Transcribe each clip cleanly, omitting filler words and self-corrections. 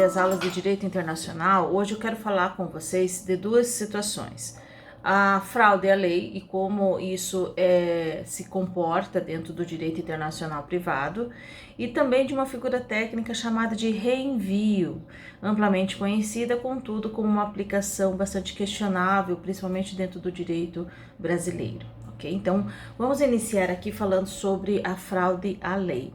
das aulas de Direito Internacional, hoje eu quero falar com vocês de duas situações. A fraude à lei e como isso se comporta dentro do direito internacional privado, e também de uma figura técnica chamada de reenvio, amplamente conhecida, contudo, com uma aplicação bastante questionável, principalmente dentro do direito brasileiro. Okay? Então, vamos iniciar aqui falando sobre a fraude à lei.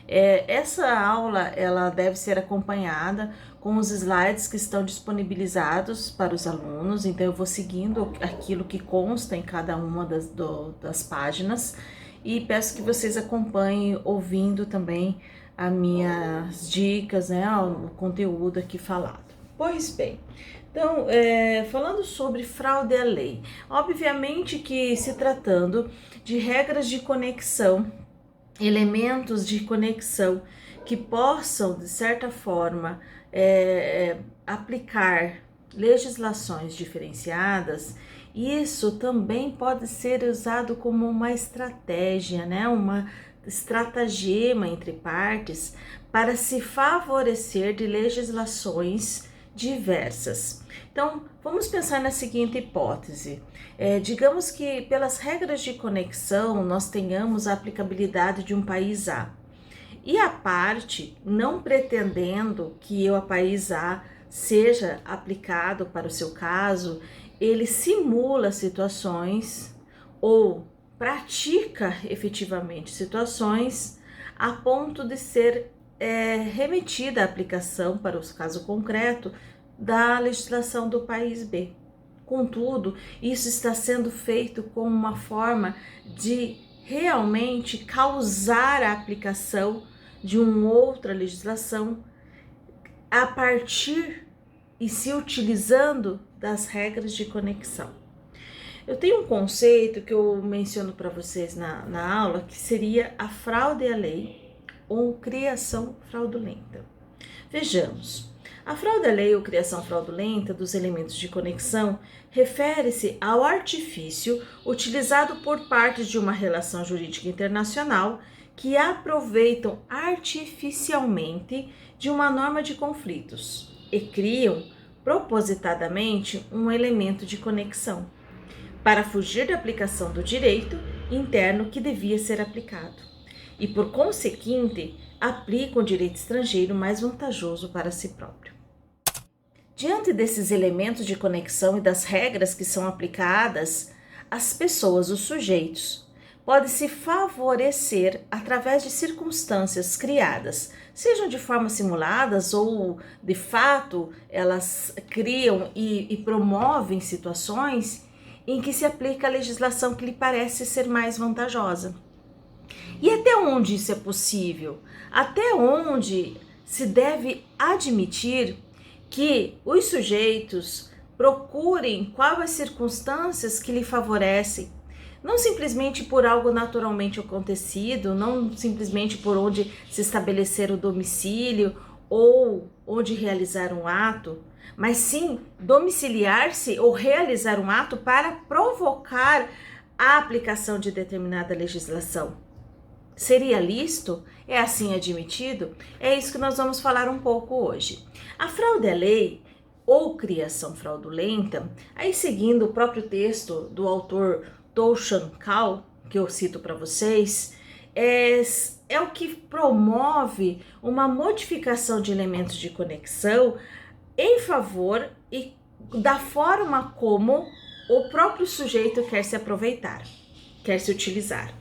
Essa aula ela deve ser acompanhada com os slides que estão disponibilizados para os alunos, então eu vou seguindo aquilo que consta em cada uma das páginas e peço que vocês acompanhem ouvindo também as minhas dicas, né, o conteúdo aqui falado. Pois bem, então, falando sobre fraude à lei, obviamente que se tratando de regras de conexão, elementos de conexão que possam, de certa forma, aplicar legislações diferenciadas, isso também pode ser usado como uma estratégia, né? Uma estratagema entre partes para se favorecer de legislações diversas. Então, vamos pensar na seguinte hipótese. Digamos que pelas regras de conexão nós tenhamos a aplicabilidade de um país A. E a parte, não pretendendo que o país A seja aplicado para o seu caso, ele simula situações ou pratica efetivamente situações a ponto de ser remetida à aplicação para o caso concreto da legislação do país B. Contudo, isso está sendo feito com uma forma de realmente causar a aplicação de uma outra legislação a partir e se utilizando das regras de conexão. Eu tenho um conceito que eu menciono para vocês na aula, que seria a fraude à lei ou criação fraudulenta. Vejamos, a fraude à lei ou criação fraudulenta dos elementos de conexão refere-se ao artifício utilizado por partes de uma relação jurídica internacional que aproveitam artificialmente de uma norma de conflitos e criam propositadamente um elemento de conexão para fugir da aplicação do direito interno que devia ser aplicado e, por conseguinte, aplicam o direito estrangeiro mais vantajoso para si próprio. Diante desses elementos de conexão e das regras que são aplicadas, as pessoas, os sujeitos, podem se favorecer através de circunstâncias criadas, sejam de forma simuladas ou, de fato, elas criam e promovem situações em que se aplica a legislação que lhe parece ser mais vantajosa. E até onde isso é possível? Até onde se deve admitir que os sujeitos procurem quais as circunstâncias que lhe favorecem, não simplesmente por algo naturalmente acontecido, não simplesmente por onde se estabelecer o domicílio ou onde realizar um ato, mas sim domiciliar-se ou realizar um ato para provocar a aplicação de determinada legislação. Seria lícito? É assim admitido? É isso que nós vamos falar um pouco hoje. A fraude à lei ou criação fraudulenta, aí seguindo o próprio texto do autor Tou-Chan Kao, que eu cito para vocês, é o que promove uma modificação de elementos de conexão em favor e da forma como o próprio sujeito quer se aproveitar, quer se utilizar.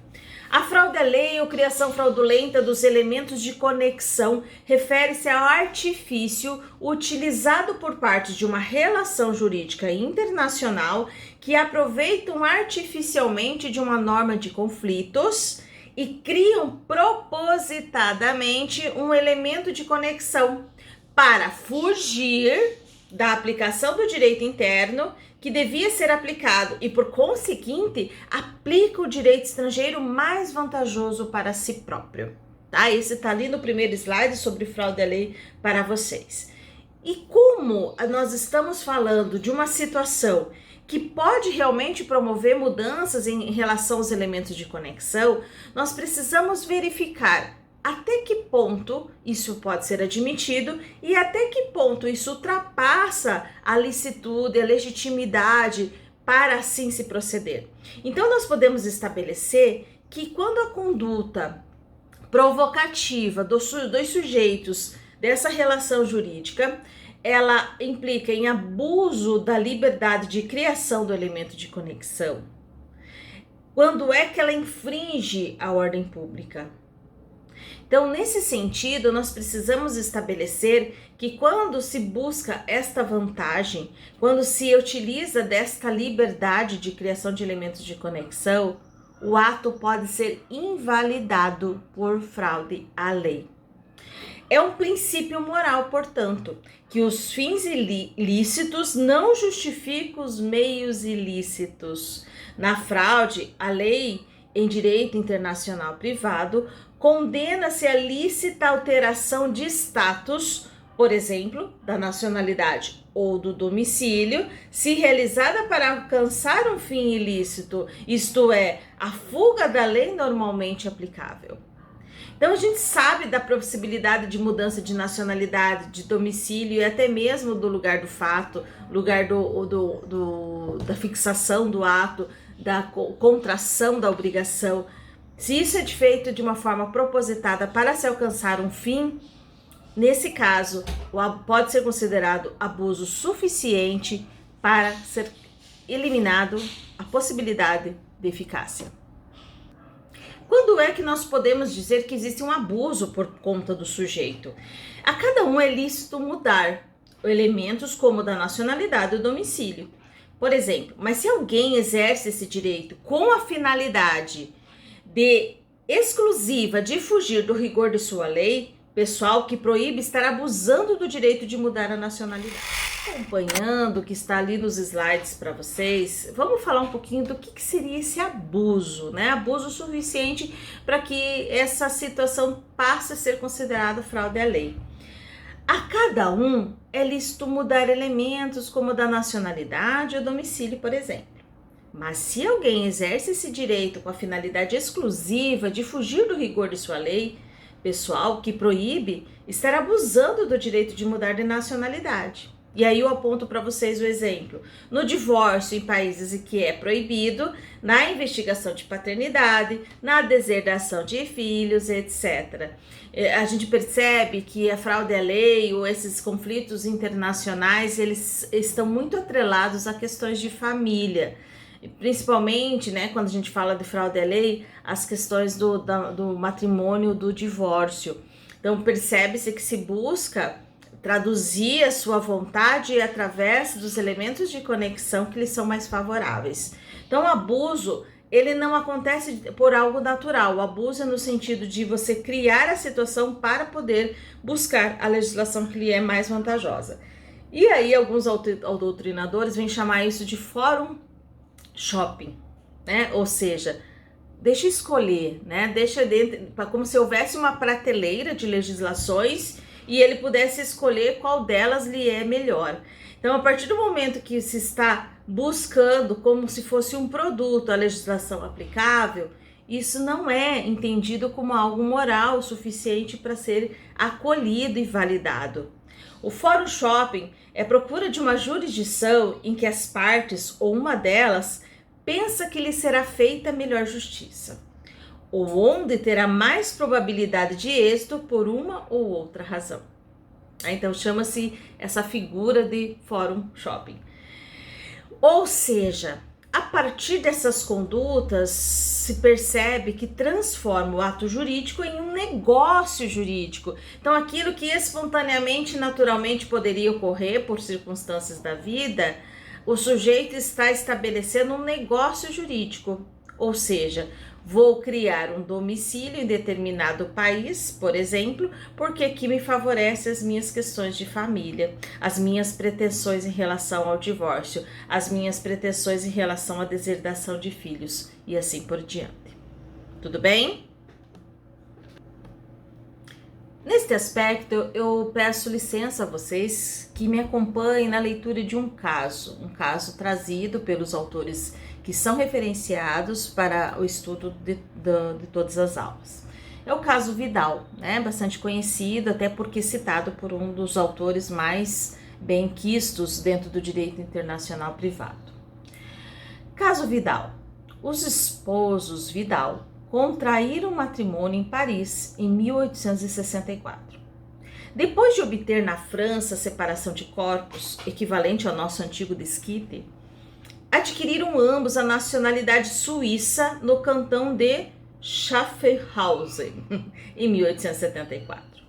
A fraude à lei ou criação fraudulenta dos elementos de conexão refere-se ao artifício utilizado por parte de uma relação jurídica internacional que aproveitam artificialmente de uma norma de conflitos e criam propositadamente um elemento de conexão para fugir da aplicação do direito interno que devia ser aplicado e, por conseguinte, aplica o direito estrangeiro mais vantajoso para si próprio. Tá? Esse está ali no primeiro slide sobre fraude à lei para vocês. E como nós estamos falando de uma situação que pode realmente promover mudanças em relação aos elementos de conexão, nós precisamos verificar até que ponto isso pode ser admitido e até que ponto isso ultrapassa a licitude, a legitimidade para assim se proceder. Então, nós podemos estabelecer que quando a conduta provocativa dos sujeitos dessa relação jurídica, ela implica em abuso da liberdade de criação do elemento de conexão, quando é que ela infringe a ordem pública. Então, nesse sentido, nós precisamos estabelecer que quando se busca esta vantagem, quando se utiliza desta liberdade de criação de elementos de conexão, o ato pode ser invalidado por fraude à lei. É um princípio moral, portanto, que os fins ilícitos não justificam os meios ilícitos. Na fraude, a lei em direito internacional privado condena-se a lícita alteração de status, por exemplo, da nacionalidade ou do domicílio, se realizada para alcançar um fim ilícito, isto é, a fuga da lei normalmente aplicável. Então, a gente sabe da possibilidade de mudança de nacionalidade, de domicílio e até mesmo do lugar do fato, lugar da fixação do ato, da contração da obrigação. Se isso é feito de uma forma propositada para se alcançar um fim, nesse caso, pode ser considerado abuso suficiente para ser eliminado a possibilidade de eficácia. Quando é que nós podemos dizer que existe um abuso por conta do sujeito? A cada um é lícito mudar elementos como o da nacionalidade ou domicílio. Por exemplo, mas se alguém exerce esse direito com a finalidade exclusiva de fugir do rigor de sua lei pessoal que proíbe estar abusando do direito de mudar a nacionalidade. Acompanhando o que está ali nos slides para vocês, vamos falar um pouquinho do que seria esse abuso, né? Abuso suficiente para que essa situação passe a ser considerada fraude à lei. A cada um é lícito mudar elementos como da nacionalidade ou domicílio, por exemplo. Mas se alguém exerce esse direito com a finalidade exclusiva de fugir do rigor de sua lei pessoal que proíbe, estar abusando do direito de mudar de nacionalidade. E aí eu aponto para vocês o exemplo. No divórcio em países em que é proibido, na investigação de paternidade, na deserdação de filhos, etc. A gente percebe que a fraude à lei ou esses conflitos internacionais, eles estão muito atrelados a questões de família. Principalmente, né, quando a gente fala de fraude à lei, as questões do matrimônio, do divórcio. Então percebe-se que se busca traduzir a sua vontade através dos elementos de conexão que lhes são mais favoráveis. Então, o abuso, ele não acontece por algo natural. O abuso é no sentido de você criar a situação para poder buscar a legislação que lhe é mais vantajosa. E aí, alguns doutrinadores vêm chamar isso de fórum shopping, né? Ou seja, deixa escolher, né? Deixa dentro, como se houvesse uma prateleira de legislações e ele pudesse escolher qual delas lhe é melhor. Então, a partir do momento que se está buscando como se fosse um produto a legislação aplicável, isso não é entendido como algo moral o suficiente para ser acolhido e validado. O fórum shopping é procura de uma jurisdição em que as partes, ou uma delas, pensa que lhe será feita melhor justiça, ou onde terá mais probabilidade de êxito por uma ou outra razão. Então chama-se essa figura de fórum shopping. Ou seja, a partir dessas condutas se percebe que transforma o ato jurídico em um negócio jurídico. Então aquilo que espontaneamente, naturalmente poderia ocorrer por circunstâncias da vida, o sujeito está estabelecendo um negócio jurídico, ou seja, vou criar um domicílio em determinado país, por exemplo, porque aqui me favorece as minhas questões de família, as minhas pretensões em relação ao divórcio, as minhas pretensões em relação à deserdação de filhos e assim por diante. Tudo bem? Neste aspecto, eu peço licença a vocês que me acompanhem na leitura de um caso trazido pelos autores que são referenciados para o estudo de todas as aulas. é o caso Vidal, né? Bastante conhecido, até porque citado por um dos autores mais bem-quistos dentro do direito internacional privado. Caso Vidal. Os esposos Vidal contraíram matrimônio em Paris em 1864. Depois de obter na França separação de corpos, equivalente ao nosso antigo desquite, adquiriram ambos a nacionalidade suíça no cantão de Schaffhausen, em 1874.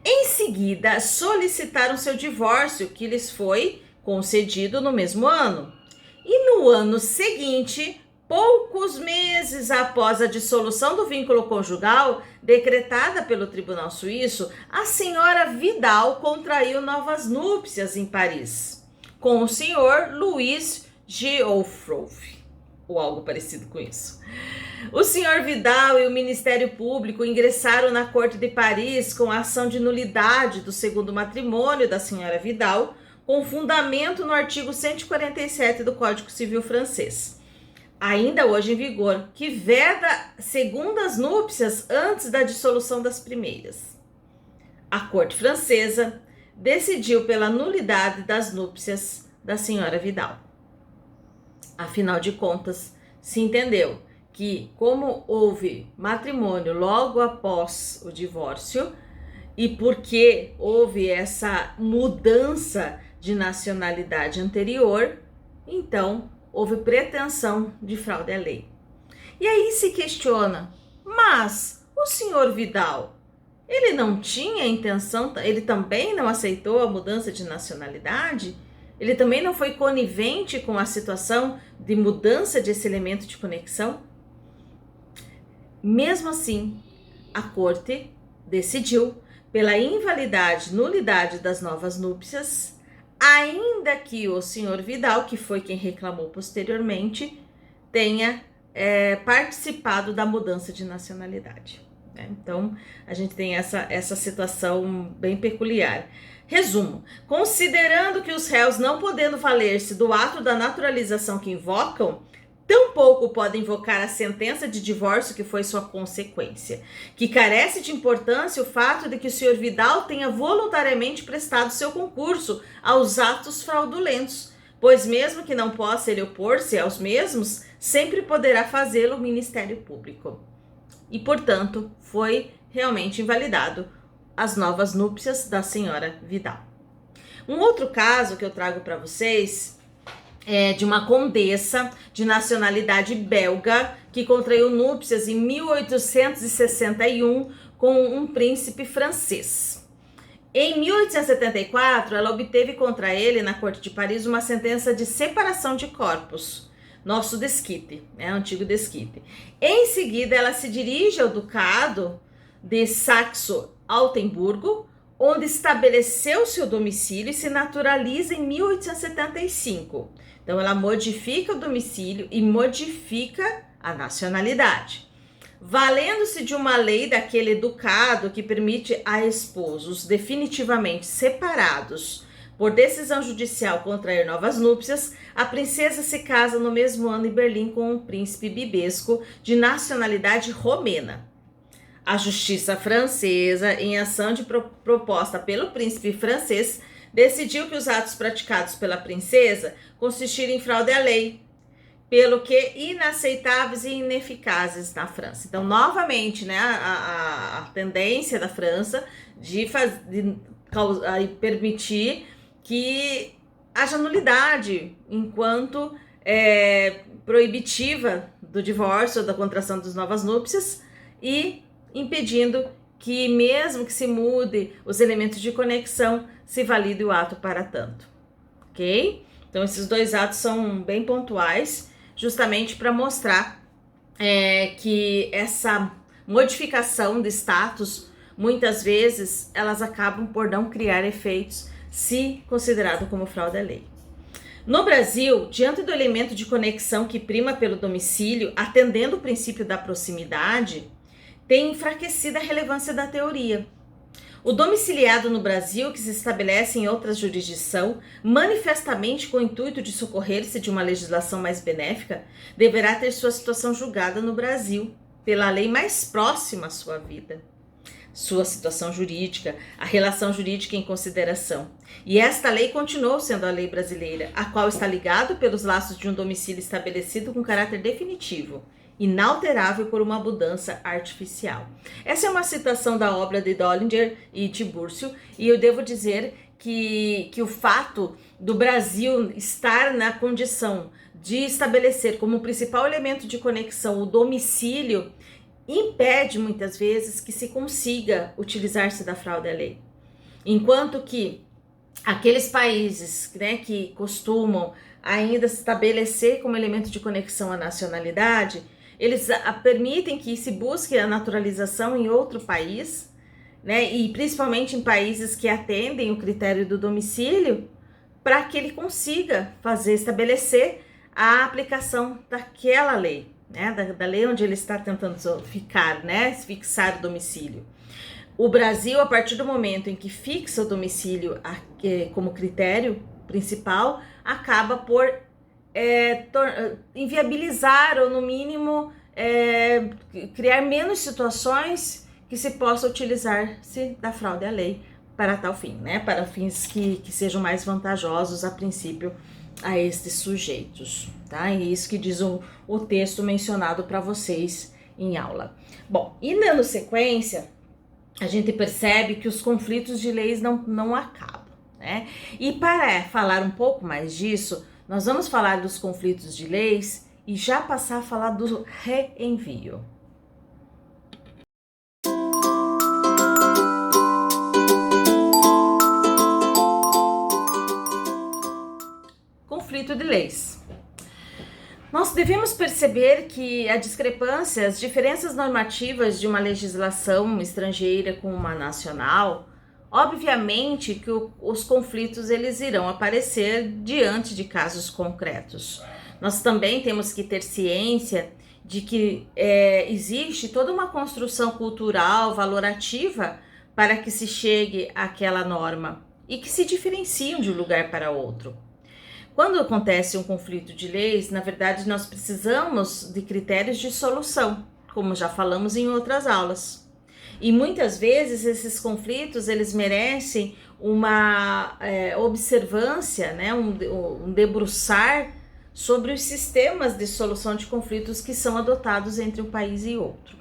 Em seguida, solicitaram seu divórcio, que lhes foi concedido no mesmo ano. E no ano seguinte, poucos meses após a dissolução do vínculo conjugal, decretada pelo Tribunal Suíço, a senhora Vidal contraiu novas núpcias em Paris, com o senhor Louis Geoffroy, ou algo parecido com isso. O senhor Vidal e o Ministério Público ingressaram na Corte de Paris com a ação de nulidade do segundo matrimônio da senhora Vidal, com fundamento no artigo 147 do Código Civil francês, ainda hoje em vigor, que veda segundas núpcias antes da dissolução das primeiras. A Corte Francesa decidiu pela nulidade das núpcias da senhora Vidal. Afinal de contas, se entendeu que, como houve matrimônio logo após o divórcio, e porque houve essa mudança de nacionalidade anterior, então houve pretensão de fraude à lei. E aí se questiona, mas o senhor Vidal, ele não tinha intenção, ele também não aceitou a mudança de nacionalidade? Ele também não foi conivente com a situação de mudança desse elemento de conexão? Mesmo assim, a corte decidiu pela invalidade, nulidade das novas núpcias, ainda que o senhor Vidal, que foi quem reclamou posteriormente, tenha participado da mudança de nacionalidade. Então, a gente tem essa situação bem peculiar. Resumo: considerando que os réus, não podendo valer-se do ato da naturalização que invocam, tampouco podem invocar a sentença de divórcio que foi sua consequência, que carece de importância o fato de que o senhor Vidal tenha voluntariamente prestado seu concurso aos atos fraudulentos, pois mesmo que não possa ele opor-se aos mesmos, sempre poderá fazê-lo o Ministério Público. E, portanto, foi realmente invalidado as novas núpcias da senhora Vidal. Um outro caso que eu trago para vocês é de uma condessa de nacionalidade belga que contraiu núpcias em 1861 com um príncipe francês. Em 1874, ela obteve contra ele, na Corte de Paris, uma sentença de separação de corpos, nosso desquite, antigo desquite. Em seguida, ela se dirige ao Ducado de Saxo-Altemburgo, onde estabeleceu seu domicílio e se naturaliza em 1875. Então, ela modifica o domicílio e modifica a nacionalidade. Valendo-se de uma lei daquele ducado que permite a esposos definitivamente separados por decisão judicial contrair novas núpcias, a princesa se casa no mesmo ano em Berlim com um príncipe bibesco de nacionalidade romena. A justiça francesa, em ação de proposta pelo príncipe francês, decidiu que os atos praticados pela princesa consistiram em fraude à lei, pelo que inaceitáveis e ineficazes na França. Então, novamente, a tendência da França de permitir que haja nulidade enquanto proibitiva do divórcio ou da contração das novas núpcias e impedindo que, mesmo que se mude os elementos de conexão, se valide o ato para tanto, ok? Então, esses dois atos são bem pontuais, justamente para mostrar que essa modificação de status, muitas vezes, elas acabam por não criar efeitos, se considerado como fraude à lei. No Brasil, diante do elemento de conexão que prima pelo domicílio, atendendo o princípio da proximidade, tem enfraquecido a relevância da teoria. O domiciliado no Brasil, que se estabelece em outra jurisdição, manifestamente com o intuito de socorrer-se de uma legislação mais benéfica, deverá ter sua situação julgada no Brasil pela lei mais próxima à sua vida, sua situação jurídica, a relação jurídica em consideração. E esta lei continuou sendo a lei brasileira, a qual está ligado pelos laços de um domicílio estabelecido com caráter definitivo, inalterável por uma mudança artificial. Essa é uma citação da obra de Dollinger e Tiburcio, e eu devo dizer que o fato do Brasil estar na condição de estabelecer como principal elemento de conexão o domicílio impede muitas vezes que se consiga utilizar-se da fraude à lei. Enquanto que aqueles países, né, que costumam ainda se estabelecer como elemento de conexão a nacionalidade, eles permitem que se busque a naturalização em outro país, né, e principalmente em países que atendem o critério do domicílio, para que ele consiga estabelecer a aplicação daquela lei, né, da lei onde ele está tentando ficar, né, fixar o domicílio. O Brasil, a partir do momento em que fixa o domicílio como critério principal, acaba por inviabilizar ou, no mínimo, criar menos situações que se possa utilizar-se da fraude à lei para tal fim, né? Para fins que sejam mais vantajosos a princípio a estes sujeitos, tá? E isso que diz o texto mencionado para vocês em aula. Bom, e dando sequência, a gente percebe que os conflitos de leis não acabam, né? E para falar um pouco mais disso, nós vamos falar dos conflitos de leis e já passar a falar do reenvio. Conflito de leis. Nós devemos perceber que a discrepância, as diferenças normativas de uma legislação estrangeira com uma nacional, obviamente que os conflitos eles irão aparecer diante de casos concretos. Nós também temos que ter ciência de que existe toda uma construção cultural, valorativa, para que se chegue àquela norma e que se diferenciam de um lugar para outro. Quando acontece um conflito de leis, na verdade nós precisamos de critérios de solução, como já falamos em outras aulas. E muitas vezes esses conflitos eles merecem uma observância, né, um debruçar sobre os sistemas de solução de conflitos que são adotados entre um país e outro.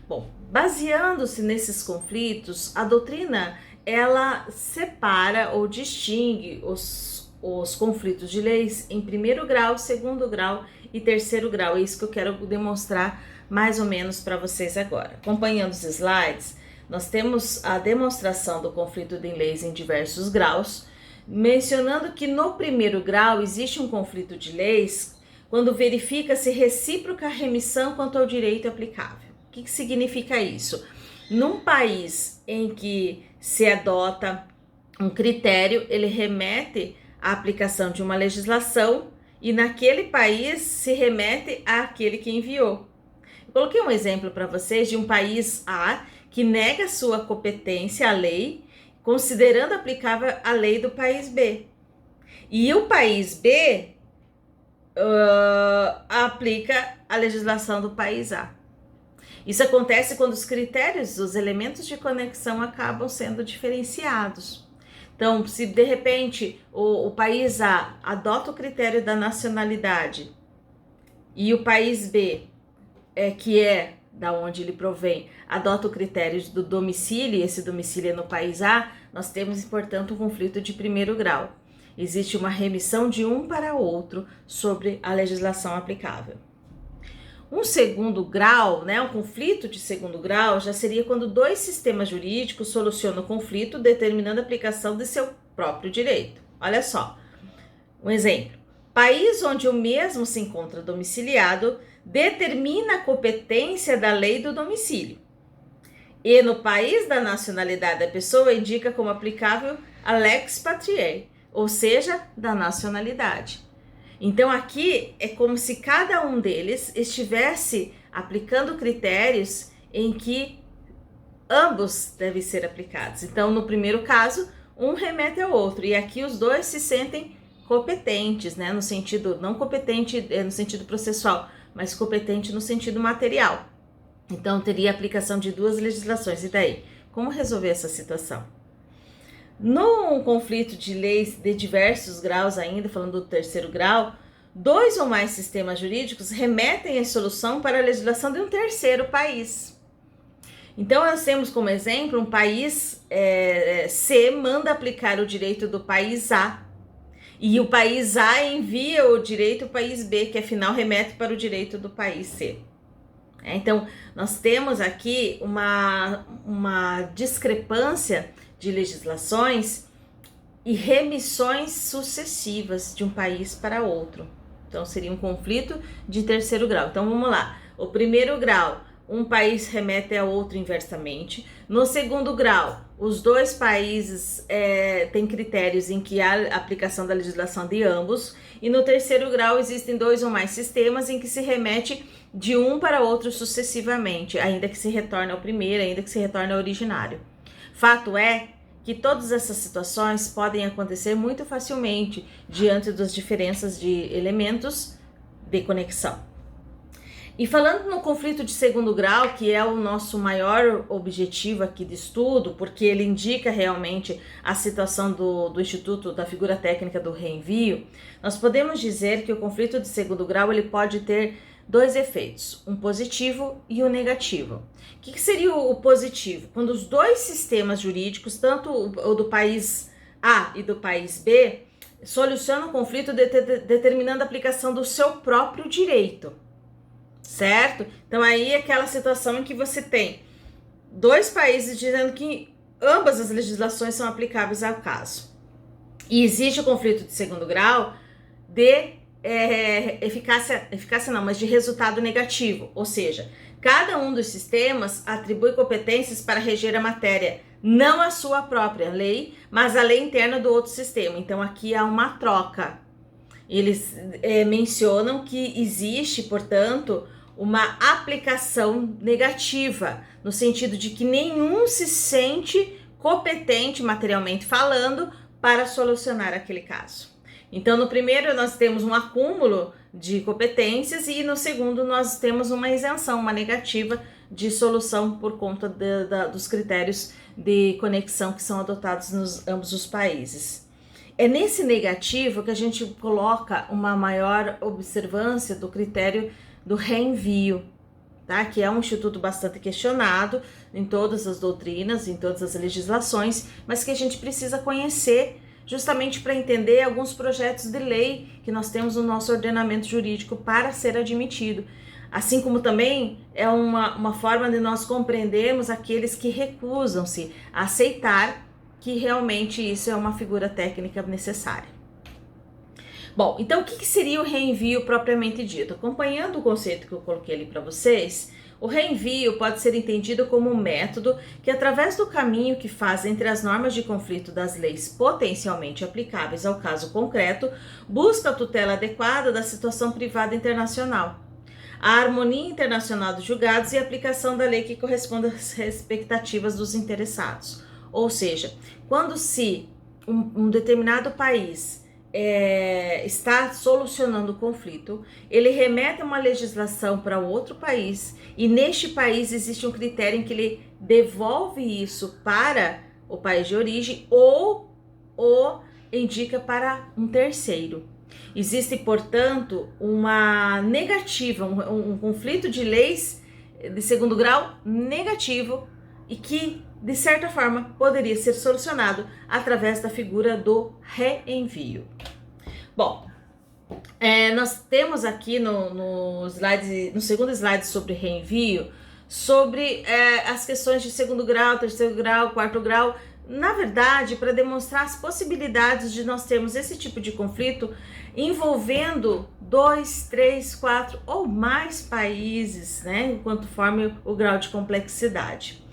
Bom, baseando-se nesses conflitos, a doutrina ela separa ou distingue os conflitos de leis em primeiro grau, segundo grau e terceiro grau. É isso que eu quero demonstrar mais ou menos para vocês agora. Acompanhando os slides, nós temos a demonstração do conflito de leis em diversos graus, mencionando que no primeiro grau existe um conflito de leis quando verifica-se recíproca remissão quanto ao direito aplicável. O que significa isso? Num país em que se adota um critério, ele remete à aplicação de uma legislação e naquele país se remete àquele que enviou. Eu coloquei um exemplo para vocês de um país A que nega sua competência à lei, considerando aplicável a lei do país B. E o país B aplica a legislação do país A. Isso acontece quando os critérios, os elementos de conexão acabam sendo diferenciados. Então, se de repente o país A adota o critério da nacionalidade e o país B, que é da onde ele provém, adota o critério do domicílio, e esse domicílio é no país A, nós temos, portanto, um conflito de primeiro grau. Existe uma remissão de um para outro sobre a legislação aplicável. Um segundo grau, né, um conflito de segundo grau, já seria quando dois sistemas jurídicos solucionam o conflito determinando a aplicação de seu próprio direito. Olha só, um exemplo. País onde o mesmo se encontra domiciliado determina a competência da lei do domicílio. E no país da nacionalidade da pessoa indica como aplicável a lex patriae, ou seja, da nacionalidade. Então aqui é como se cada um deles estivesse aplicando critérios em que ambos devem ser aplicados. Então no primeiro caso, um remete ao outro e aqui os dois se sentem competentes, né? No sentido, não competente no sentido processual, mas competente no sentido material. Então, teria aplicação de duas legislações. E daí? Como resolver essa situação? Num conflito de leis de diversos graus ainda, falando do terceiro grau, dois ou mais sistemas jurídicos remetem a solução para a legislação de um terceiro país. Então, nós temos como exemplo um país C manda aplicar o direito do país A, e o país A envia o direito ao país B, que afinal remete para o direito do país C. Então, nós temos aqui uma discrepância de legislações e remissões sucessivas de um país para outro. Então, seria um conflito de terceiro grau. Então, vamos lá. O primeiro grau, um país remete a outro inversamente. No segundo grau, os dois países têm critérios em que há aplicação da legislação de ambos. E no terceiro grau, existem dois ou mais sistemas em que se remete de um para outro sucessivamente, ainda que se retorne ao primeiro, ainda que se retorne ao originário. Fato é que todas essas situações podem acontecer muito facilmente diante das diferenças de elementos de conexão. E falando no conflito de segundo grau, que é o nosso maior objetivo aqui de estudo, porque ele indica realmente a situação do Instituto da Figura Técnica do Reenvio, nós podemos dizer que o conflito de segundo grau ele pode ter dois efeitos, um positivo e um negativo. O que seria o positivo? Quando os dois sistemas jurídicos, tanto o do país A e do país B, solucionam o conflito determinando a aplicação do seu próprio direito, certo? Então aí é aquela situação em que você tem dois países dizendo que ambas as legislações são aplicáveis ao caso. E existe o conflito de segundo grau de eficácia não, mas de resultado negativo, ou seja, cada um dos sistemas atribui competências para reger a matéria, não a sua própria lei, mas a lei interna do outro sistema. Então aqui há uma troca. Eles mencionam que existe, portanto, uma aplicação negativa, no sentido de que nenhum se sente competente, materialmente falando, para solucionar aquele caso. Então, no primeiro, nós temos um acúmulo de competências e no segundo, nós temos uma isenção, uma negativa de solução por conta dos critérios de conexão que são adotados nos ambos os países. É nesse negativo que a gente coloca uma maior observância do critério do reenvio, tá? Que é um instituto bastante questionado em todas as doutrinas, em todas as legislações, mas que a gente precisa conhecer justamente para entender alguns projetos de lei que nós temos no nosso ordenamento jurídico para ser admitido. Assim como também é uma forma de nós compreendermos aqueles que recusam-se a aceitar que realmente isso é uma figura técnica necessária. Bom, então o que seria o reenvio propriamente dito? Acompanhando o conceito que eu coloquei ali para vocês, o reenvio pode ser entendido como um método que, através do caminho que faz entre as normas de conflito das leis potencialmente aplicáveis ao caso concreto, busca a tutela adequada da situação privada internacional, a harmonia internacional dos julgados e a aplicação da lei que corresponde às expectativas dos interessados. Ou seja, quando se um determinado país está solucionando o conflito, ele remete uma legislação para outro país e neste país existe um critério em que ele devolve isso para o país de origem ou indica para um terceiro. Existe, portanto, uma negativa, um conflito de leis de segundo grau negativo e que, de certa forma, poderia ser solucionado através da figura do reenvio. Bom, nós temos aqui no segundo slide sobre reenvio, sobre as questões de segundo grau, terceiro grau, quarto grau, na verdade, para demonstrar as possibilidades de nós termos esse tipo de conflito envolvendo 2, 3, 4 ou mais países, né, conforme o grau de complexidade.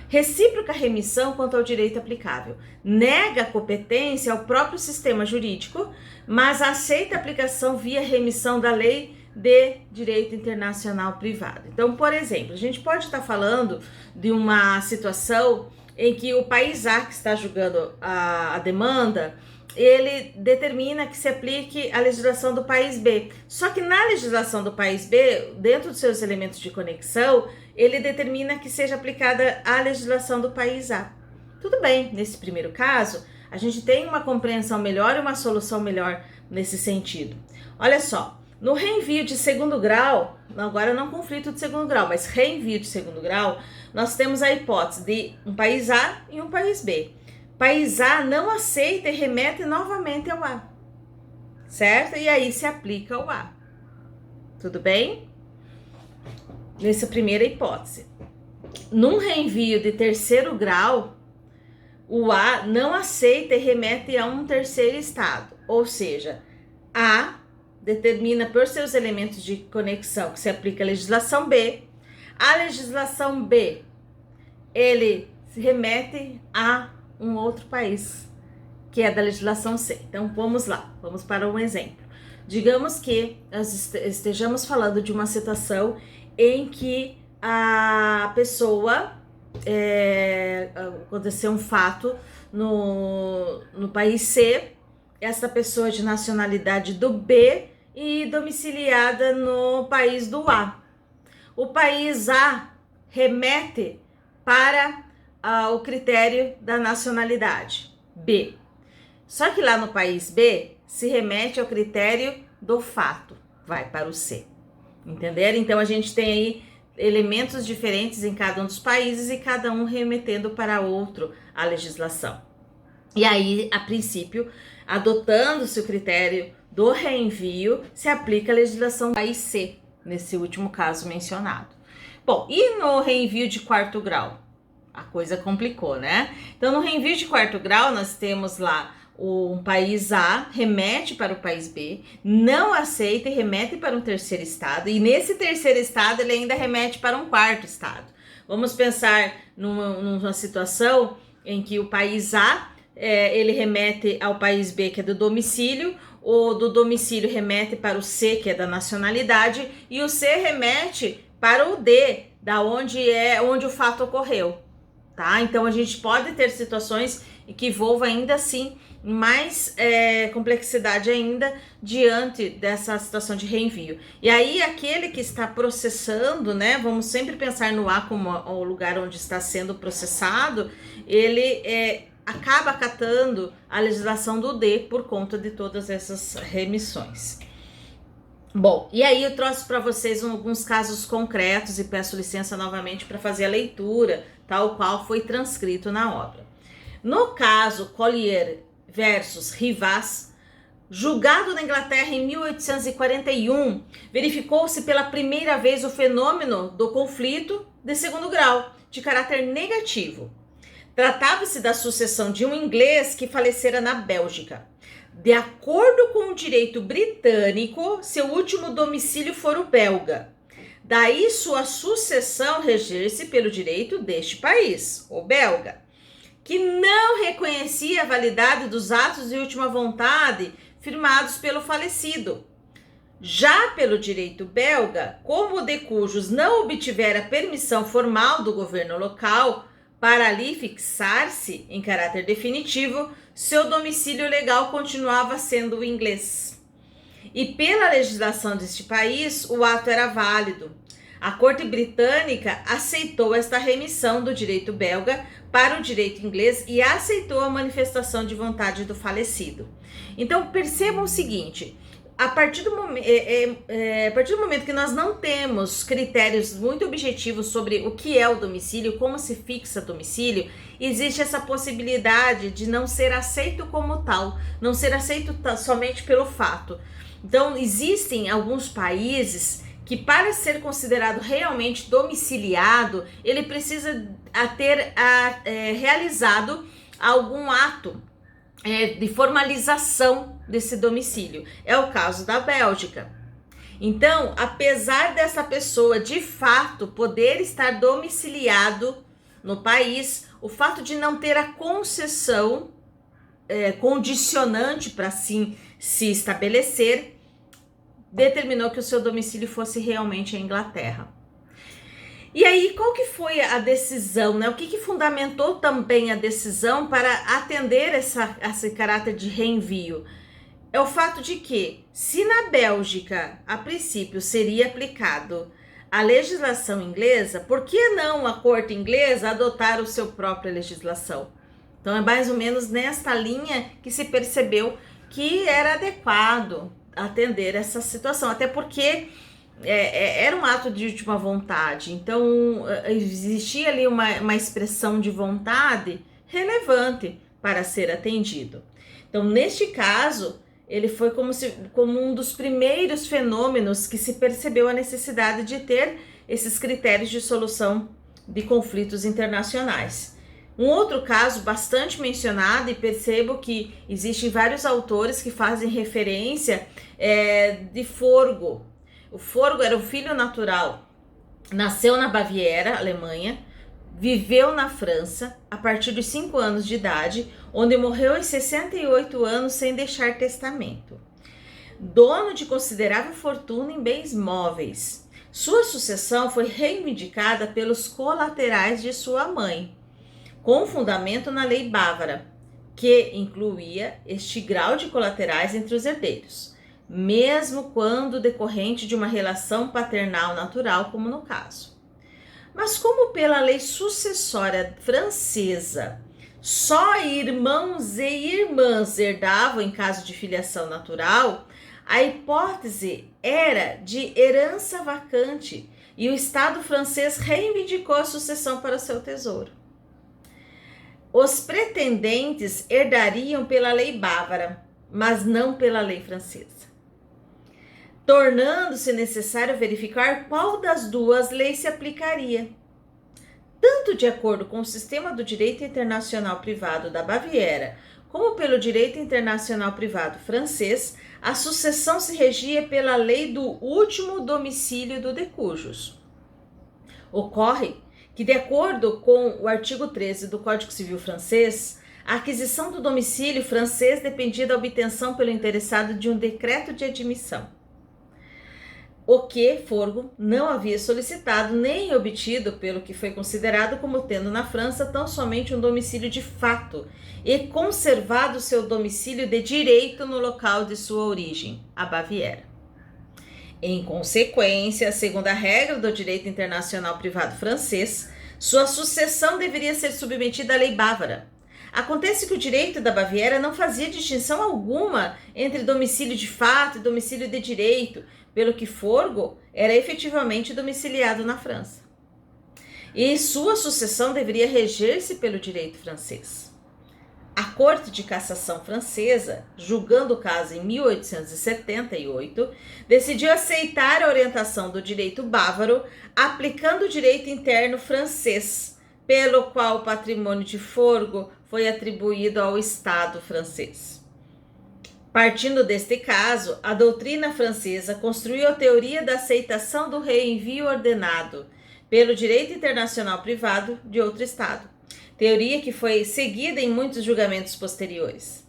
Recíproca remissão quanto ao direito aplicável. Nega a competência ao próprio sistema jurídico, mas aceita a aplicação via remissão da lei de direito internacional privado. Então, por exemplo, a gente pode estar falando de uma situação em que o país A que está julgando a demanda ele determina que se aplique a legislação do país B. Só que na legislação do país B, dentro dos seus elementos de conexão, ele determina que seja aplicada a legislação do país A. Tudo bem, nesse primeiro caso, a gente tem uma compreensão melhor e uma solução melhor nesse sentido. Olha só, no reenvio de segundo grau, agora não conflito de segundo grau, mas reenvio de segundo grau, nós temos a hipótese de um país A e um país B. País A não aceita e remete novamente ao A, certo? E aí se aplica o A. Tudo bem? Nessa primeira hipótese. Num reenvio de terceiro grau, o A não aceita e remete a um terceiro estado. Ou seja, A determina por seus elementos de conexão que se aplica a legislação B. A legislação B, ele se remete a um outro país, que é da legislação C. Então, vamos lá, vamos para um exemplo. Digamos que nós estejamos falando de uma situação em que a pessoa, aconteceu um fato no país C, essa pessoa de nacionalidade do B e domiciliada no país do A. O país A remete para o critério da nacionalidade B. Só que lá no país B se remete ao critério do fato, vai para o C. Entenderam? Então a gente tem aí elementos diferentes em cada um dos países e cada um remetendo para outro a legislação. E aí, a princípio, adotando-se o critério do reenvio, se aplica a legislação do país C, nesse último caso mencionado. Bom, e no reenvio de quarto grau? A coisa complicou, né? Então, no reenvio de quarto grau, nós temos lá um país A remete para o país B, não aceita e remete para um terceiro estado, e nesse terceiro estado ele ainda remete para um quarto estado. Vamos pensar numa situação em que o país A, ele remete ao país B, que é do domicílio, o do domicílio remete para o C, que é da nacionalidade, e o C remete para o D, da onde o fato ocorreu. Tá? Então a gente pode ter situações que envolvam ainda assim mais complexidade ainda diante dessa situação de reenvio. E aí aquele que está processando, né, vamos sempre pensar no A como o lugar onde está sendo processado, ele acaba acatando a legislação do D por conta de todas essas remissões. Bom, e aí eu trouxe para vocês alguns casos concretos e peço licença novamente para fazer a leitura, tal qual foi transcrito na obra. No caso Collier versus Rivas, julgado na Inglaterra em 1841, verificou-se pela primeira vez o fenômeno do conflito de segundo grau, de caráter negativo. Tratava-se da sucessão de um inglês que falecera na Bélgica. De acordo com o direito britânico, seu último domicílio fora o belga. Daí sua sucessão reger-se pelo direito deste país, o belga, que não reconhecia a validade dos atos de última vontade firmados pelo falecido. Já pelo direito belga, como o de cujos não obtivera permissão formal do governo local para ali fixar-se em caráter definitivo, seu domicílio legal continuava sendo o inglês. E pela legislação deste país, o ato era válido. A corte britânica aceitou esta remissão do direito belga para o direito inglês e aceitou a manifestação de vontade do falecido. Então percebam o seguinte, a partir do momento que nós não temos critérios muito objetivos sobre o que é o domicílio, como se fixa domicílio, existe essa possibilidade de não ser aceito como tal, não ser aceito somente pelo fato. Então existem alguns países que para ser considerado realmente domiciliado, ele precisa ter realizado algum ato de formalização desse domicílio. É o caso da Bélgica. Então, apesar dessa pessoa de fato poder estar domiciliado no país, o fato de não ter a concessão condicionante para assim se estabelecer, determinou que o seu domicílio fosse realmente a Inglaterra. E aí, qual que foi a decisão, né? O que fundamentou também a decisão para atender esse caráter de reenvio? É o fato de que, se na Bélgica, a princípio, seria aplicado a legislação inglesa, por que não a corte inglesa adotar a sua própria legislação? Então, é mais ou menos nesta linha que se percebeu que era adequado atender essa situação, até porque era um ato de última vontade, então existia ali uma expressão de vontade relevante para ser atendido. Então, neste caso, ele foi como um dos primeiros fenômenos que se percebeu a necessidade de ter esses critérios de solução de conflitos internacionais. Um outro caso bastante mencionado, e percebo que existem vários autores que fazem referência, de Forgo. O Forgo era o filho natural, nasceu na Baviera, Alemanha, viveu na França a partir dos 5 anos de idade, onde morreu aos 68 anos sem deixar testamento. Dono de considerável fortuna em bens móveis, sua sucessão foi reivindicada pelos colaterais de sua mãe, com fundamento na lei bávara, que incluía este grau de colaterais entre os herdeiros, mesmo quando decorrente de uma relação paternal natural, como no caso. Mas como pela lei sucessória francesa, só irmãos e irmãs herdavam em caso de filiação natural, a hipótese era de herança vacante e o Estado francês reivindicou a sucessão para o seu tesouro. Os pretendentes herdariam pela lei bávara, mas não pela lei francesa, tornando-se necessário verificar qual das duas leis se aplicaria. Tanto de acordo com o sistema do direito internacional privado da Baviera, como pelo direito internacional privado francês, a sucessão se regia pela lei do último domicílio do decujus. Ocorre que, de acordo com o artigo 13 do Código Civil francês, a aquisição do domicílio francês dependia da obtenção pelo interessado de um decreto de admissão, o que Forgo não havia solicitado nem obtido, pelo que foi considerado como tendo na França tão somente um domicílio de fato e conservado seu domicílio de direito no local de sua origem, a Baviera. Em consequência, segundo a regra do direito internacional privado francês, sua sucessão deveria ser submetida à lei bávara. Acontece que o direito da Baviera não fazia distinção alguma entre domicílio de fato e domicílio de direito, pelo que Forgo era efetivamente domiciliado na França. E sua sucessão deveria reger-se pelo direito francês. A Corte de Cassação Francesa, julgando o caso em 1878, decidiu aceitar a orientação do direito bávaro, aplicando o direito interno francês, pelo qual o patrimônio de Forgo foi atribuído ao Estado francês. Partindo deste caso, a doutrina francesa construiu a teoria da aceitação do reenvio ordenado pelo direito internacional privado de outro Estado, teoria que foi seguida em muitos julgamentos posteriores.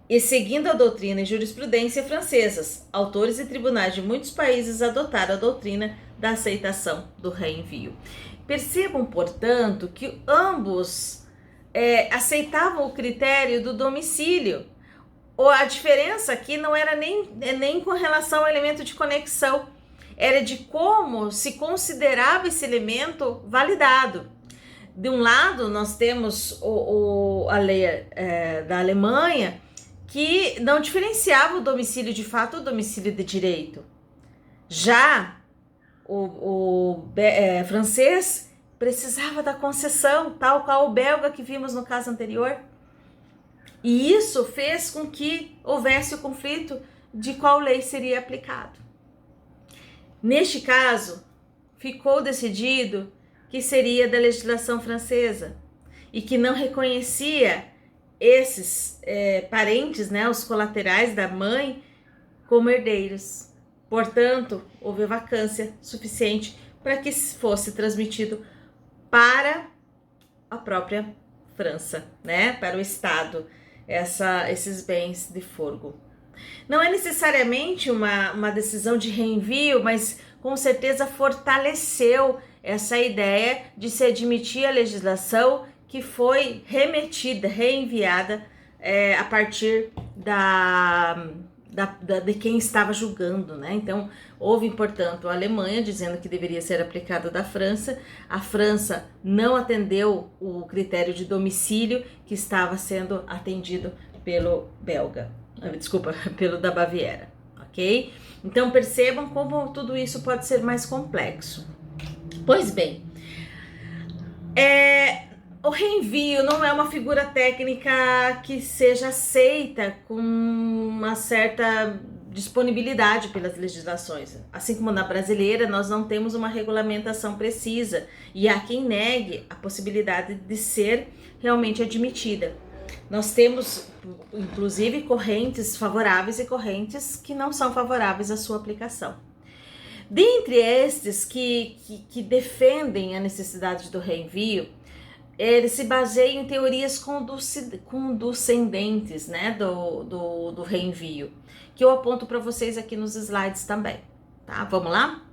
E seguindo a doutrina e jurisprudência francesas, autores e tribunais de muitos países adotaram a doutrina da aceitação do reenvio. Percebam, portanto, que ambos aceitavam o critério do domicílio. A diferença aqui não era nem com relação ao elemento de conexão, era de como se considerava esse elemento validado. De um lado, nós temos a lei da Alemanha, que não diferenciava o domicílio de fato do domicílio de direito. Já o francês precisava da concessão, tal qual o belga que vimos no caso anterior. E isso fez com que houvesse o conflito de qual lei seria aplicado. Neste caso, ficou decidido que seria da legislação francesa e que não reconhecia esses parentes, né, os colaterais da mãe, como herdeiros. Portanto, houve vacância suficiente para que fosse transmitido para a própria França, né, para o Estado, esses bens de Forgo. Não é necessariamente uma decisão de reenvio, mas com certeza fortaleceu essa ideia de se admitir a legislação que foi remetida, reenviada a partir de quem estava julgando, né? Então, houve, portanto, a Alemanha dizendo que deveria ser aplicada da França. A França não atendeu o critério de domicílio que estava sendo atendido pelo pelo da Baviera, ok? Então, percebam como tudo isso pode ser mais complexo. Pois bem, o reenvio não é uma figura técnica que seja aceita com uma certa disponibilidade pelas legislações. Assim como na brasileira, nós não temos uma regulamentação precisa e há quem negue a possibilidade de ser realmente admitida. Nós temos, inclusive, correntes favoráveis e correntes que não são favoráveis à sua aplicação. Dentre estes que defendem a necessidade do reenvio, eles se baseiam em teorias condescendentes, né, do reenvio, que eu aponto para vocês aqui nos slides também, tá? Vamos lá?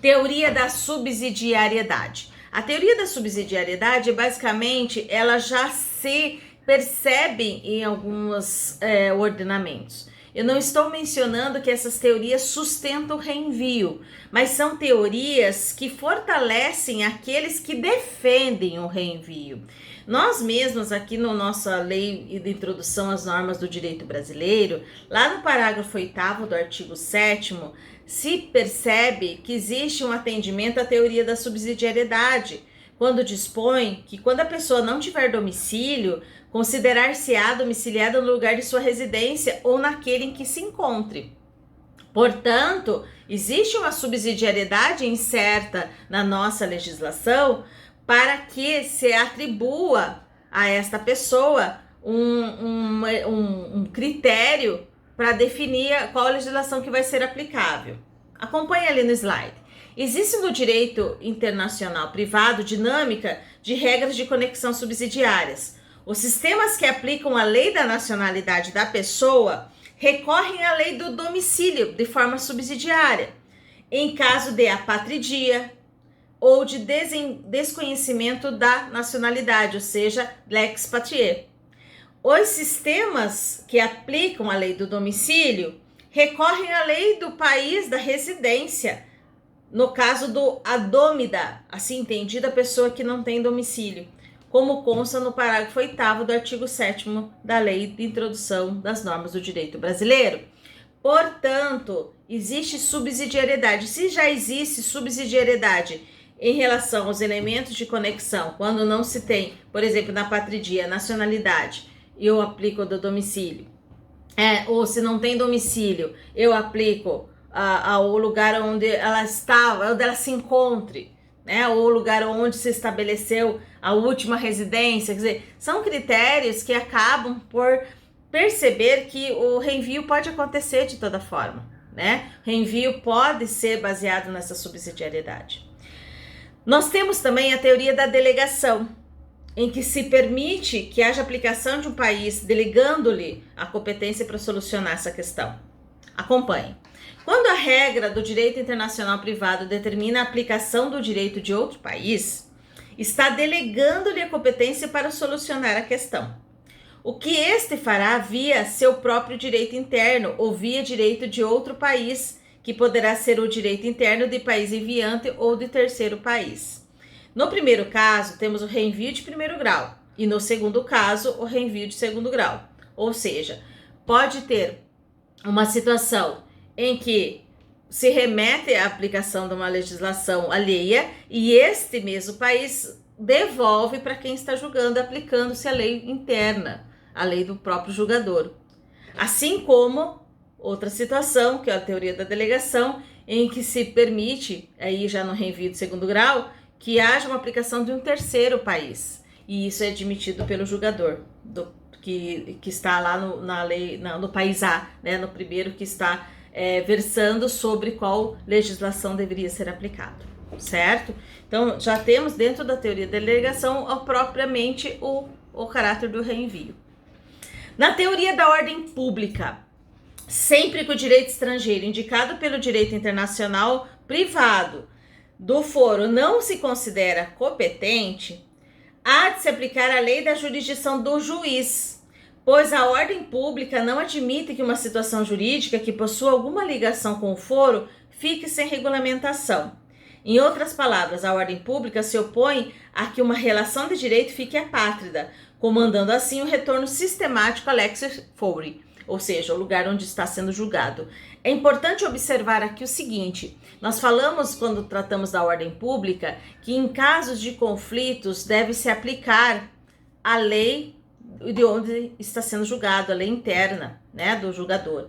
Teoria da subsidiariedade. A teoria da subsidiariedade, basicamente, ela já se percebe em alguns ordenamentos. Eu não estou mencionando que essas teorias sustentam o reenvio, mas são teorias que fortalecem aqueles que defendem o reenvio. Nós mesmos aqui na nossa lei de introdução às normas do direito brasileiro, lá no parágrafo 8º do artigo 7º, se percebe que existe um atendimento à teoria da subsidiariedade, quando dispõe que quando a pessoa não tiver domicílio, considerar-se-á domiciliada no lugar de sua residência ou naquele em que se encontre. Portanto, existe uma subsidiariedade incerta na nossa legislação para que se atribua a esta pessoa um critério para definir qual a legislação que vai ser aplicável. Acompanhe ali no slide. Existe no direito internacional privado dinâmica de regras de conexão subsidiárias. Os sistemas que aplicam a lei da nacionalidade da pessoa recorrem à lei do domicílio de forma subsidiária, em caso de apatrídia ou de desconhecimento da nacionalidade, ou seja, lex patriae. Os sistemas que aplicam a lei do domicílio recorrem à lei do país da residência, no caso do adômida, assim entendida a pessoa que não tem domicílio, como consta no parágrafo 8º do artigo 7º da Lei de Introdução das Normas do Direito Brasileiro. Portanto, existe subsidiariedade. Se já existe subsidiariedade em relação aos elementos de conexão, quando não se tem, por exemplo, na patrídia, nacionalidade, eu aplico do domicílio. Ou se não tem domicílio, eu aplico ao lugar onde ela está, onde ela se encontre, né? Ou o lugar onde se estabeleceu a última residência. Quer dizer, são critérios que acabam por perceber que o reenvio pode acontecer de toda forma, né? O reenvio pode ser baseado nessa subsidiariedade. Nós temos também a teoria da delegação, em que se permite que haja aplicação de um país delegando-lhe a competência para solucionar essa questão. Acompanhe. Quando a regra do direito internacional privado determina a aplicação do direito de outro país, está delegando-lhe a competência para solucionar a questão. O que este fará via seu próprio direito interno ou via direito de outro país, que poderá ser o direito interno de país enviante ou de terceiro país. No primeiro caso, temos o reenvio de primeiro grau e no segundo caso, o reenvio de segundo grau. Ou seja, pode ter uma situação em que se remete à aplicação de uma legislação alheia e este mesmo país devolve para quem está julgando, aplicando-se a lei interna, a lei do próprio julgador. Assim como outra situação, que é a teoria da delegação, em que se permite, aí já no reenvio de segundo grau, que haja uma aplicação de um terceiro país. E isso é admitido pelo julgador, que está lá na lei, no país A, né, no primeiro que está versando sobre qual legislação deveria ser aplicada, certo? Então, já temos dentro da teoria da delegação propriamente o caráter do reenvio. Na teoria da ordem pública, sempre que o direito estrangeiro indicado pelo direito internacional privado do foro não se considera competente, há de se aplicar a lei da jurisdição do juiz, pois a ordem pública não admite que uma situação jurídica que possua alguma ligação com o foro fique sem regulamentação. Em outras palavras, a ordem pública se opõe a que uma relação de direito fique apátrida, comandando assim o retorno sistemático a lex fori, ou seja, o lugar onde está sendo julgado. É importante observar aqui o seguinte: nós falamos, quando tratamos da ordem pública, que em casos de conflitos deve-se aplicar a lei de onde está sendo julgado, a lei interna, né, do julgador.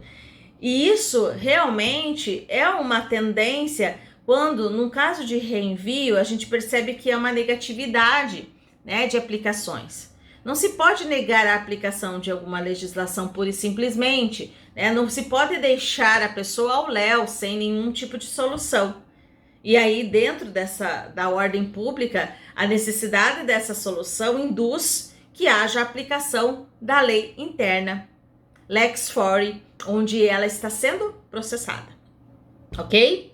E isso realmente é uma tendência quando, num caso de reenvio, a gente percebe que é uma negatividade, né, de aplicações. Não se pode negar a aplicação de alguma legislação pura e simplesmente, né? Não se pode deixar a pessoa ao léu, sem nenhum tipo de solução. E aí, dentro da ordem pública, a necessidade dessa solução induz que haja aplicação da lei interna, lex fori, onde ela está sendo processada, ok?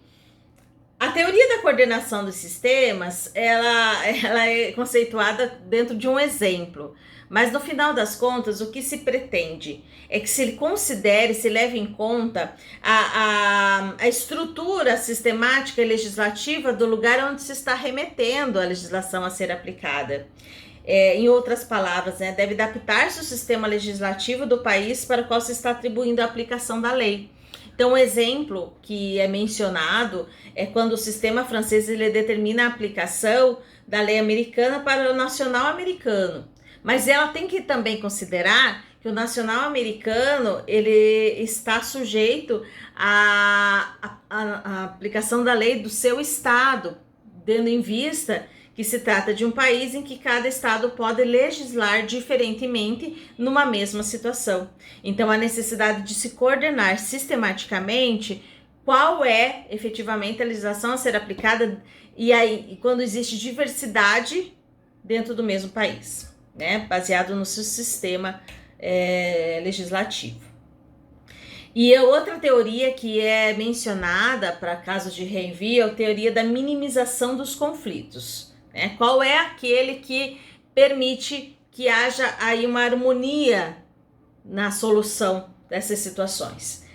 A teoria da coordenação dos sistemas, ela é conceituada dentro de um exemplo, mas no final das contas, o que se pretende é que se considere, se leve em conta a estrutura sistemática e legislativa do lugar onde se está remetendo a legislação a ser aplicada. Em outras palavras, né, deve adaptar-se o sistema legislativo do país para o qual se está atribuindo a aplicação da lei. Então, um exemplo que é mencionado é quando o sistema francês ele determina a aplicação da lei americana para o nacional americano. Mas ela tem que também considerar que o nacional americano ele está sujeito à aplicação da lei do seu estado, tendo em vista que se trata de um país em que cada estado pode legislar diferentemente numa mesma situação. Então, a necessidade de se coordenar sistematicamente qual é efetivamente a legislação a ser aplicada e aí quando existe diversidade dentro do mesmo país, né, baseado no seu sistema legislativo. E a outra teoria que é mencionada para casos de reenvio é a teoria da minimização dos conflitos. Qual é aquele que permite que haja aí uma harmonia na solução dessas situações.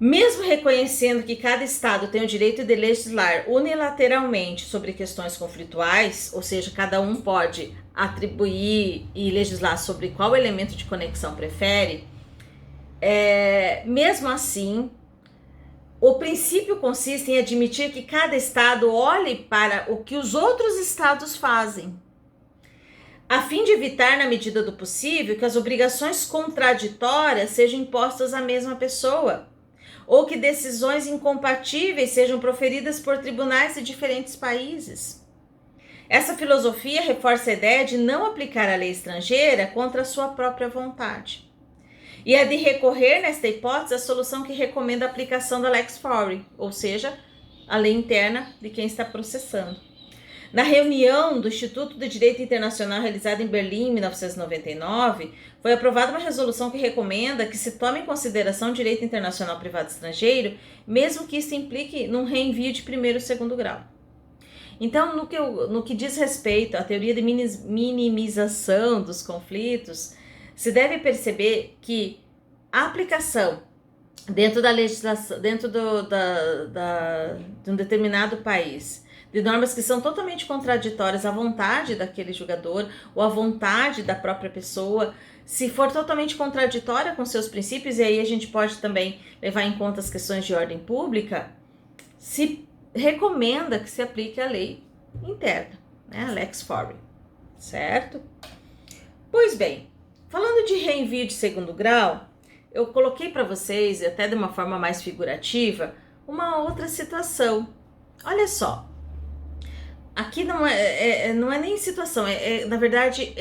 Mesmo reconhecendo que cada estado tem o direito de legislar unilateralmente sobre questões conflituais, ou seja, cada um pode atribuir e legislar sobre qual elemento de conexão prefere, mesmo assim, o princípio consiste em admitir que cada estado olhe para o que os outros estados fazem, a fim de evitar, na medida do possível, que as obrigações contraditórias sejam impostas à mesma pessoa, ou que decisões incompatíveis sejam proferidas por tribunais de diferentes países. Essa filosofia reforça a ideia de não aplicar a lei estrangeira contra a sua própria vontade. E é de recorrer, nesta hipótese, à solução que recomenda a aplicação da lex fori, ou seja, a lei interna de quem está processando. Na reunião do Instituto de Direito Internacional realizada em Berlim em 1999, foi aprovada uma resolução que recomenda que se tome em consideração o direito internacional privado estrangeiro, mesmo que isso implique num reenvio de primeiro ou segundo grau. Então, no que diz respeito à teoria de minimização dos conflitos, se deve perceber que a aplicação dentro da legislação, dentro de um determinado país, de normas que são totalmente contraditórias à vontade daquele julgador ou à vontade da própria pessoa, se for totalmente contraditória com seus princípios, e aí a gente pode também levar em conta as questões de ordem pública, se recomenda que se aplique a lei interna, né, a lex fori, certo? Pois bem, falando de reenvio de segundo grau, eu coloquei para vocês, até de uma forma mais figurativa, uma outra situação. Olha só, aqui não é nem situação, na verdade,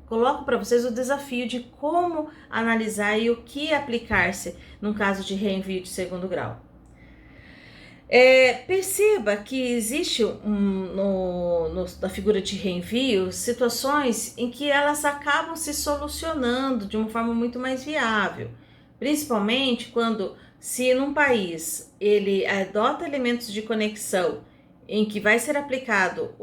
coloco para vocês o desafio de como analisar e o que aplicar-se num caso de reenvio de segundo grau. Perceba que existe na figura de reenvio situações em que elas acabam se solucionando de uma forma muito mais viável, principalmente quando, se num país ele adota elementos de conexão em que vai ser aplicado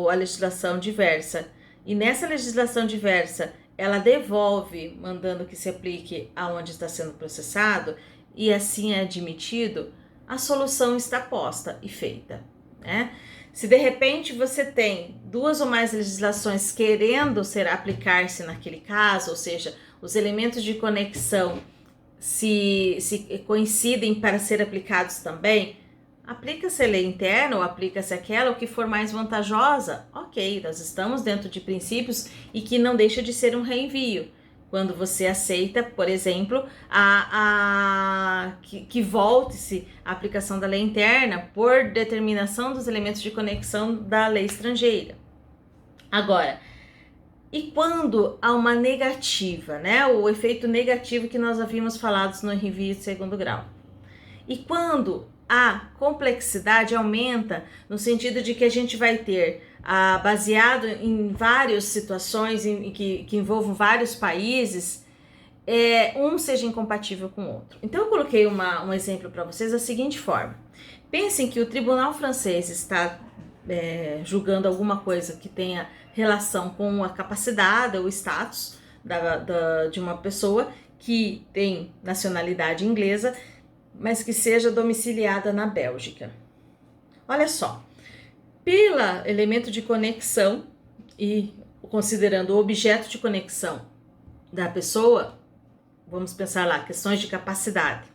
a legislação diversa, e nessa legislação diversa ela devolve, mandando que se aplique aonde está sendo processado, e assim é admitido, a solução está posta e feita, né? Se de repente você tem duas ou mais legislações querendo aplicar-se naquele caso, ou seja, os elementos de conexão se coincidem para ser aplicados também, aplica-se a lei interna ou aplica-se aquela, o que for mais vantajosa. Ok, nós estamos dentro de princípios e que não deixa de ser um reenvio. Quando você aceita, por exemplo, que volte-se a aplicação da lei interna por determinação dos elementos de conexão da lei estrangeira. Agora, e quando há uma negativa, né? O efeito negativo que nós havíamos falado no reenvio de segundo grau. E quando a complexidade aumenta, no sentido de que a gente vai ter, baseado em várias situações que envolvam vários países, um seja incompatível com o outro. Então eu coloquei um exemplo para vocês da seguinte forma. Pensem que o tribunal francês está julgando alguma coisa que tenha relação com a capacidade ou status de uma pessoa que tem nacionalidade inglesa, mas que seja domiciliada na Bélgica. Olha só, pelo elemento de conexão e considerando o objeto de conexão da pessoa, vamos pensar lá, questões de capacidade.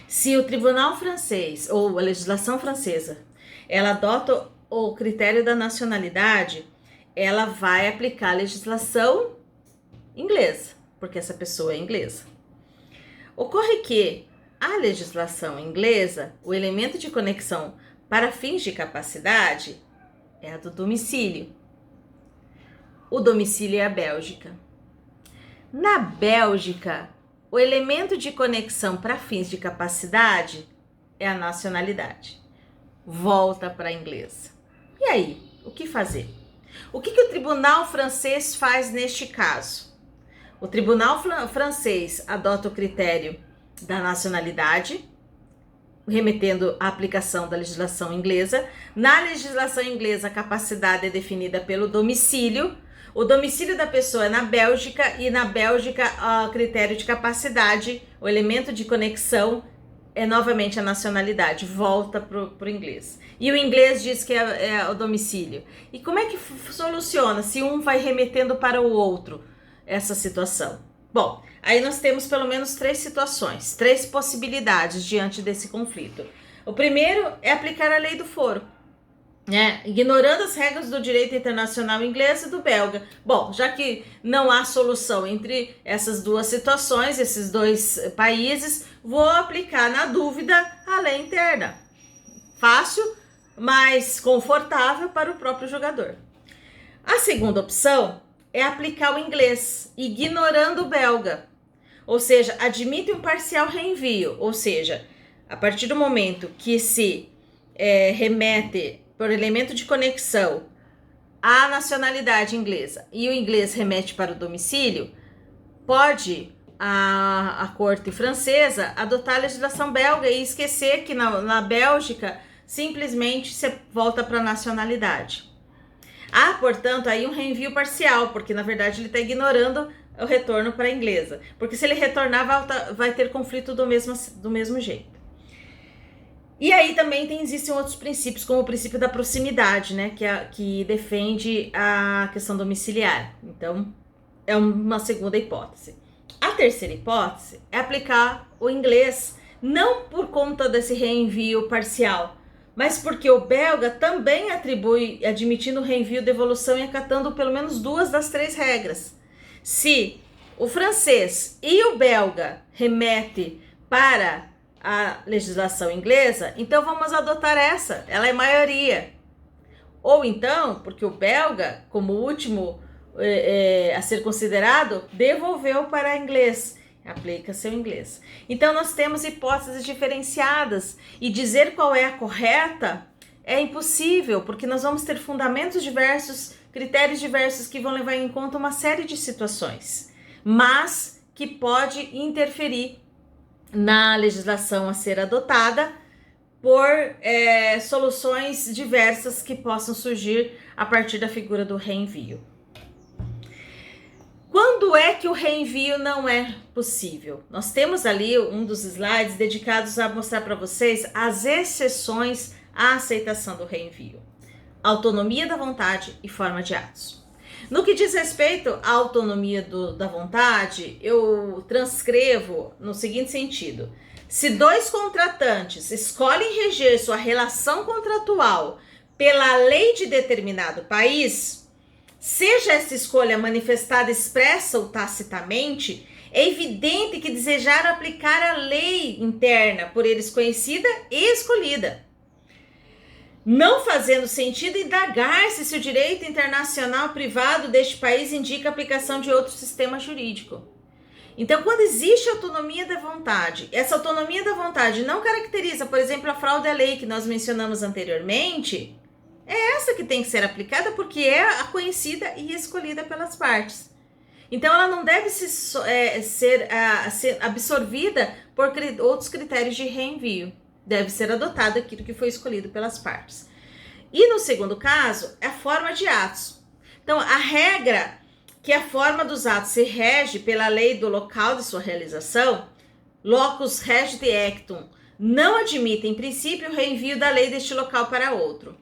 Se o tribunal francês ou a legislação francesa, ela adota o critério da nacionalidade, ela vai aplicar a legislação inglesa, porque essa pessoa é inglesa. Ocorre que a legislação inglesa, o elemento de conexão para fins de capacidade é a do domicílio. O domicílio é a Bélgica. Na Bélgica, o elemento de conexão para fins de capacidade é a nacionalidade. Volta para a inglesa. E aí, o que fazer? O que o tribunal francês faz neste caso? O tribunal francês adota o critério da nacionalidade, remetendo à aplicação da legislação inglesa. Na legislação inglesa, a capacidade é definida pelo domicílio. O domicílio da pessoa é na Bélgica e na Bélgica o critério de capacidade, o elemento de conexão é novamente a nacionalidade, volta para o inglês. E o inglês diz que é o domicílio. E como é que soluciona se um vai remetendo para o outro essa situação? Bom, aí nós temos pelo menos 3 situações, 3 possibilidades diante desse conflito. O primeiro é aplicar a lei do foro, né? Ignorando as regras do direito internacional inglês e do belga. Bom, já que não há solução entre essas duas situações, esses dois países, vou aplicar na dúvida a lei interna. Fácil, mas confortável para o próprio jogador. A segunda opção é aplicar o inglês, ignorando o belga. Ou seja, admite um parcial reenvio. Ou seja, a partir do momento que se remete por elemento de conexão à nacionalidade inglesa e o inglês remete para o domicílio, pode a corte francesa adotar a legislação belga e esquecer que na Bélgica simplesmente você volta para a nacionalidade. Há, portanto, aí um reenvio parcial, porque na verdade ele está ignorando o retorno para a inglesa. Porque se ele retornar, vai ter conflito do mesmo jeito. E aí também existem outros princípios, como o princípio da proximidade, né, que defende a questão domiciliar. Então, é uma segunda hipótese. A terceira hipótese é aplicar o inglês, não por conta desse reenvio parcial, mas porque o belga também atribui, admitindo o reenvio, devolução e acatando pelo menos 2 das 3 regras. Se o francês e o belga remete para a legislação inglesa, então vamos adotar ela é maioria. Ou então, porque o belga, como último a ser considerado, devolveu para inglês, aplica-se o inglês. Então nós temos hipóteses diferenciadas e dizer qual é a correta é impossível, porque nós vamos ter fundamentos diversos, critérios diversos que vão levar em conta uma série de situações, mas que pode interferir na legislação a ser adotada por soluções diversas que possam surgir a partir da figura do reenvio. Quando é que o reenvio não é possível? Nós temos ali um dos slides dedicados a mostrar para vocês as exceções à aceitação do reenvio. Autonomia da vontade e forma de atos. No que diz respeito à autonomia da vontade, eu transcrevo no seguinte sentido: se dois contratantes escolhem reger sua relação contratual pela lei de determinado país, seja essa escolha manifestada expressa ou tacitamente, é evidente que desejaram aplicar a lei interna por eles conhecida e escolhida, não fazendo sentido indagar-se se o direito internacional privado deste país indica a aplicação de outro sistema jurídico. Então, quando existe autonomia da vontade, essa autonomia da vontade não caracteriza, por exemplo, a fraude à lei que nós mencionamos anteriormente, é essa que tem que ser aplicada porque é a conhecida e escolhida pelas partes. Então, ela não deve ser absorvida por outros critérios de reenvio. Deve ser adotado aquilo que foi escolhido pelas partes. E no segundo caso, é a forma de atos. Então, a regra que a forma dos atos se rege pela lei do local de sua realização, locus regit actum, não admite, em princípio, o reenvio da lei deste local para outro.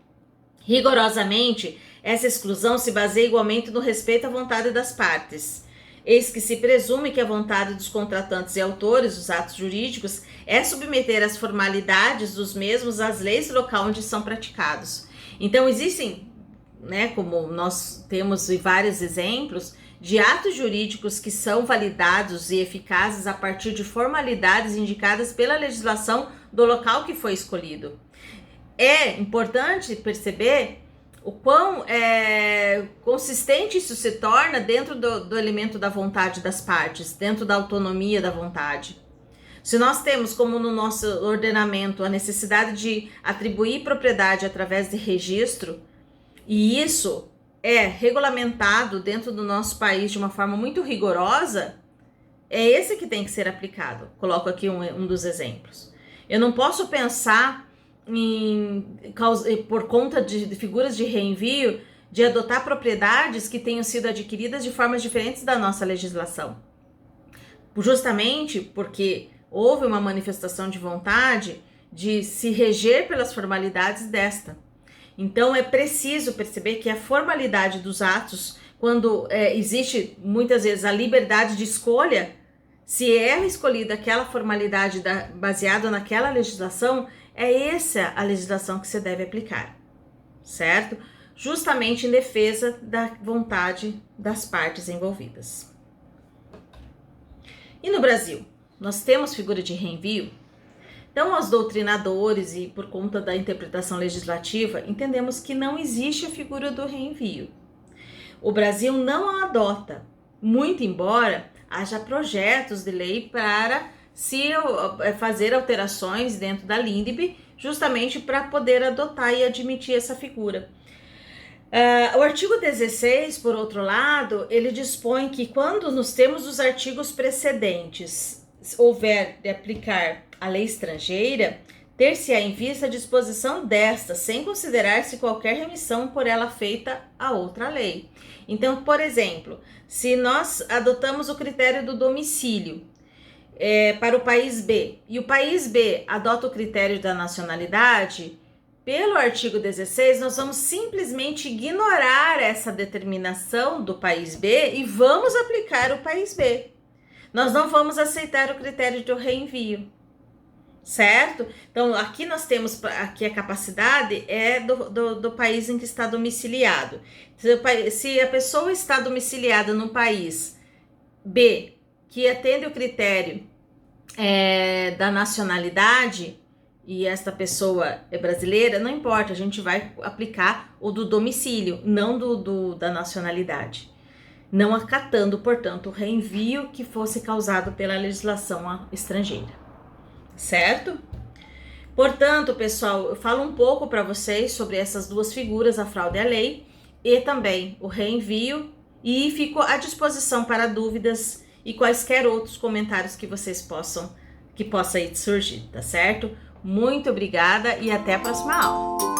Rigorosamente, essa exclusão se baseia igualmente no respeito à vontade das partes. Eis que se presume que a vontade dos contratantes e autores dos atos jurídicos é submeter as formalidades dos mesmos às leis do local onde são praticados. Então, existem, como nós temos vários exemplos, de atos jurídicos que são validados e eficazes a partir de formalidades indicadas pela legislação do local que foi escolhido. É importante perceber o quão consistente isso se torna dentro do elemento da vontade das partes, dentro da autonomia da vontade. Se nós temos, como no nosso ordenamento, a necessidade de atribuir propriedade através de registro, e isso é regulamentado dentro do nosso país de uma forma muito rigorosa, é esse que tem que ser aplicado. Coloco aqui um dos exemplos. Eu não posso pensar por conta de figuras de reenvio, de adotar propriedades que tenham sido adquiridas de formas diferentes da nossa legislação. Justamente porque houve uma manifestação de vontade de se reger pelas formalidades desta. Então, é preciso perceber que a formalidade dos atos, quando existe muitas vezes a liberdade de escolha, se é escolhida aquela formalidade baseada naquela legislação, é essa a legislação que você deve aplicar, certo? Justamente em defesa da vontade das partes envolvidas. E no Brasil, nós temos figura de reenvio? Então, os doutrinadores e por conta da interpretação legislativa, entendemos que não existe a figura do reenvio. O Brasil não a adota, muito embora haja projetos de lei para se fazer alterações dentro da LINDB, justamente para poder adotar e admitir essa figura. O artigo 16, por outro lado, ele dispõe que quando nos termos dos artigos precedentes houver de aplicar a lei estrangeira, ter-se-á em vista a disposição desta, sem considerar-se qualquer remissão por ela feita a outra lei. Então, por exemplo, se nós adotamos o critério do domicílio para o país B, e o país B adota o critério da nacionalidade, pelo artigo 16, nós vamos simplesmente ignorar essa determinação do país B e vamos aplicar o país B. Nós não vamos aceitar o critério do reenvio, certo? Então, aqui nós temos, aqui a capacidade é do país em que está domiciliado. Se a pessoa está domiciliada no país B, que atende o critério da nacionalidade, e esta pessoa é brasileira, não importa, a gente vai aplicar o do domicílio, não da nacionalidade. Não acatando, portanto, o reenvio que fosse causado pela legislação estrangeira, certo? Portanto, pessoal, eu falo um pouco para vocês sobre essas duas figuras, a fraude à lei e também o reenvio, e fico à disposição para dúvidas e quaisquer outros comentários que vocês possa ir surgir, tá certo? Muito obrigada e até a próxima aula!